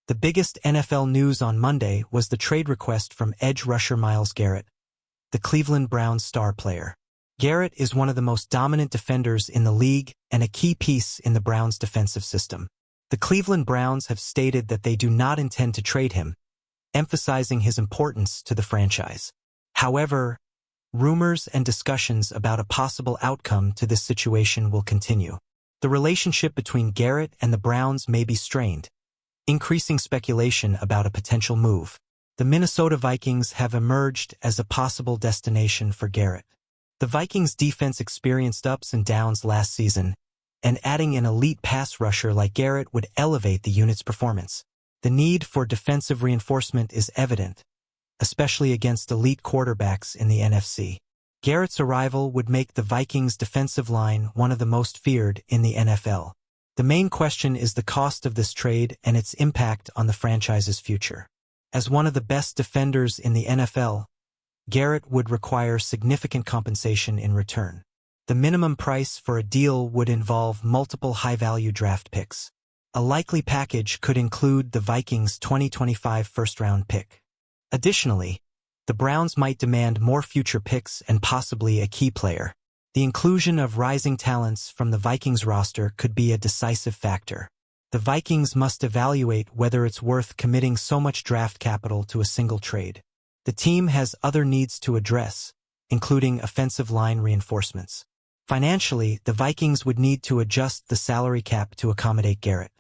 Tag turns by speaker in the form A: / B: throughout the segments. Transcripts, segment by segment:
A: The biggest NFL news on Monday was the trade request from edge rusher Myles Garrett, the Cleveland Browns star player. Garrett is one of the most dominant defenders in the league and a key piece in the Browns' defensive system. The Cleveland Browns have stated that they do not intend to trade him, emphasizing his importance to the franchise. However, rumors and discussions about a possible outcome to this situation will continue. The relationship between Garrett and the Browns may be strained, increasing speculation about a potential move. The Minnesota Vikings have emerged as a possible destination for Garrett. The Vikings' defense experienced ups and downs last season, and adding an elite pass rusher like Garrett would elevate the unit's performance. The need for defensive reinforcement is evident, especially against elite quarterbacks in the NFC. Garrett's arrival would make the Vikings' defensive line one of the most feared in the NFL. The main question is the cost of this trade and its impact on the franchise's future. As one of the best defenders in the NFL, Garrett would require significant compensation in return. The minimum price for a deal would involve multiple high-value draft picks. A likely package could include the Vikings' 2025 first-round pick. Additionally, the Browns might demand more future picks and possibly a key player. The inclusion of rising talents from the Vikings roster could be a decisive factor. The Vikings must evaluate whether it's worth committing so much draft capital to a single trade. The team has other needs to address, including offensive line reinforcements. Financially, the Vikings would need to adjust the salary cap to accommodate Garrett.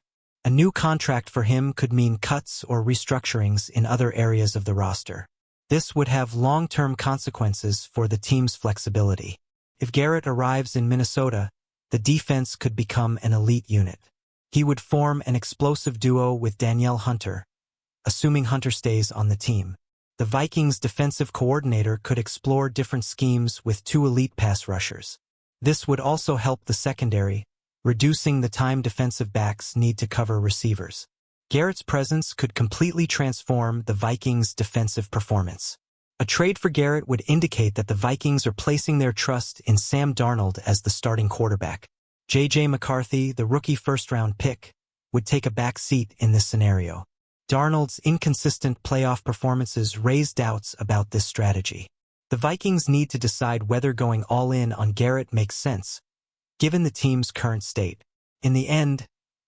A: A new contract for him could mean cuts or restructurings in other areas of the roster. This would have long-term consequences for the team's flexibility. If Garrett arrives in Minnesota, the defense could become an elite unit. He would form an explosive duo with Danielle Hunter, assuming Hunter stays on the team. The Vikings' defensive coordinator could explore different schemes with two elite pass rushers. This would also help the secondary, reducing the time defensive backs need to cover receivers. Garrett's presence could completely transform the Vikings' defensive performance. A trade for Garrett would indicate that the Vikings are placing their trust in Sam Darnold as the starting quarterback. J.J. McCarthy, the rookie first-round pick, would take a back seat in this scenario. Darnold's inconsistent playoff performances raise doubts about this strategy. The Vikings need to decide whether going all in on Garrett makes sense, given the team's current state. In the end,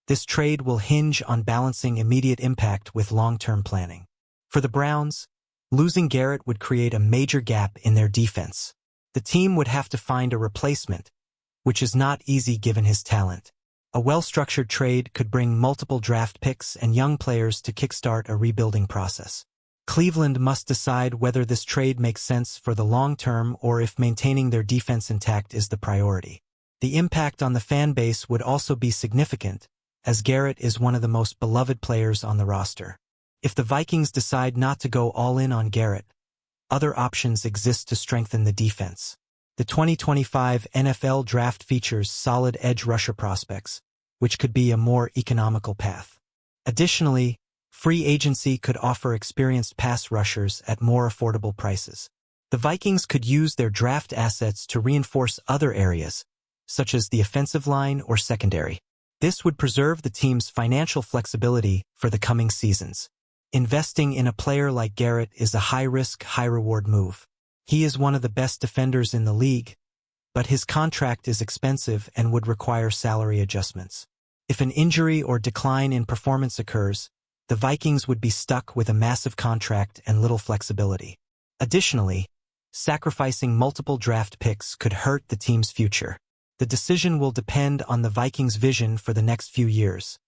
A: this trade will hinge on balancing immediate impact with long-term planning. For the Browns, losing Garrett would create a major gap in their defense. The team would have to find a replacement, which is not easy given his talent. A well-structured trade could bring multiple draft picks and young players to kickstart a rebuilding process. Cleveland must decide whether this trade makes sense for the long term or if maintaining their defense intact is the priority. The impact on the fan base would also be significant, as Garrett is one of the most beloved players on the roster. If the Vikings decide not to go all in on Garrett, other options exist to strengthen the defense. The 2025 NFL Draft features solid edge rusher prospects, which could be a more economical path. Additionally, free agency could offer experienced pass rushers at more affordable prices. The Vikings could use their draft assets to reinforce other areas, such as the offensive line or secondary. This would preserve the team's financial flexibility for the coming seasons. Investing in a player like Garrett is a high-risk, high-reward move. He is one of the best defenders in the league, but his contract is expensive and would require salary adjustments. If an injury or decline in performance occurs, the Vikings would be stuck with a massive contract and little flexibility. Additionally, sacrificing multiple draft picks could hurt the team's future. The decision will depend on the Vikings' vision for the next few years.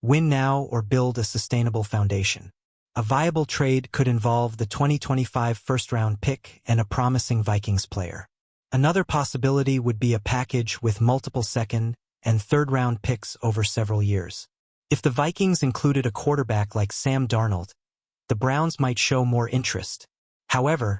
A: Win now or build a sustainable foundation. A viable trade could involve the 2025 first-round pick and a promising Vikings player. Another possibility would be a package with multiple second- and third-round picks over several years. If the Vikings included a quarterback like Sam Darnold, the Browns might show more interest. However,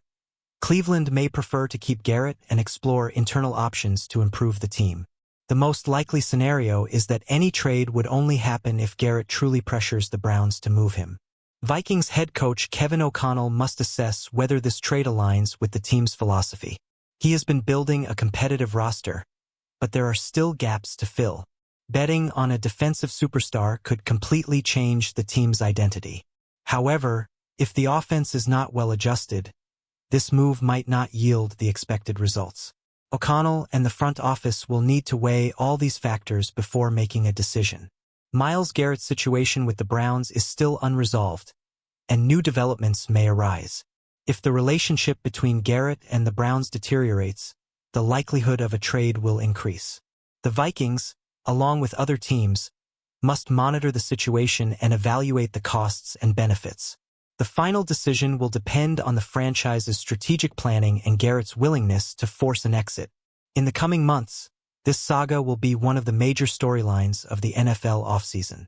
A: Cleveland may prefer to keep Garrett and explore internal options to improve the team. The most likely scenario is that any trade would only happen if Garrett truly pressures the Browns to move him. Vikings head coach Kevin O'Connell must assess whether this trade aligns with the team's philosophy. He has been building a competitive roster, but there are still gaps to fill. Betting on a defensive superstar could completely change the team's identity. However, if the offense is not well adjusted, this move might not yield the expected results. O'Connell and the front office will need to weigh all these factors before making a decision. Myles Garrett's situation with the Browns is still unresolved, and new developments may arise. If the relationship between Garrett and the Browns deteriorates, the likelihood of a trade will increase. The Vikings, along with other teams, must monitor the situation and evaluate the costs and benefits. The final decision will depend on the franchise's strategic planning and Garrett's willingness to force an exit. In the coming months, this saga will be one of the major storylines of the NFL offseason.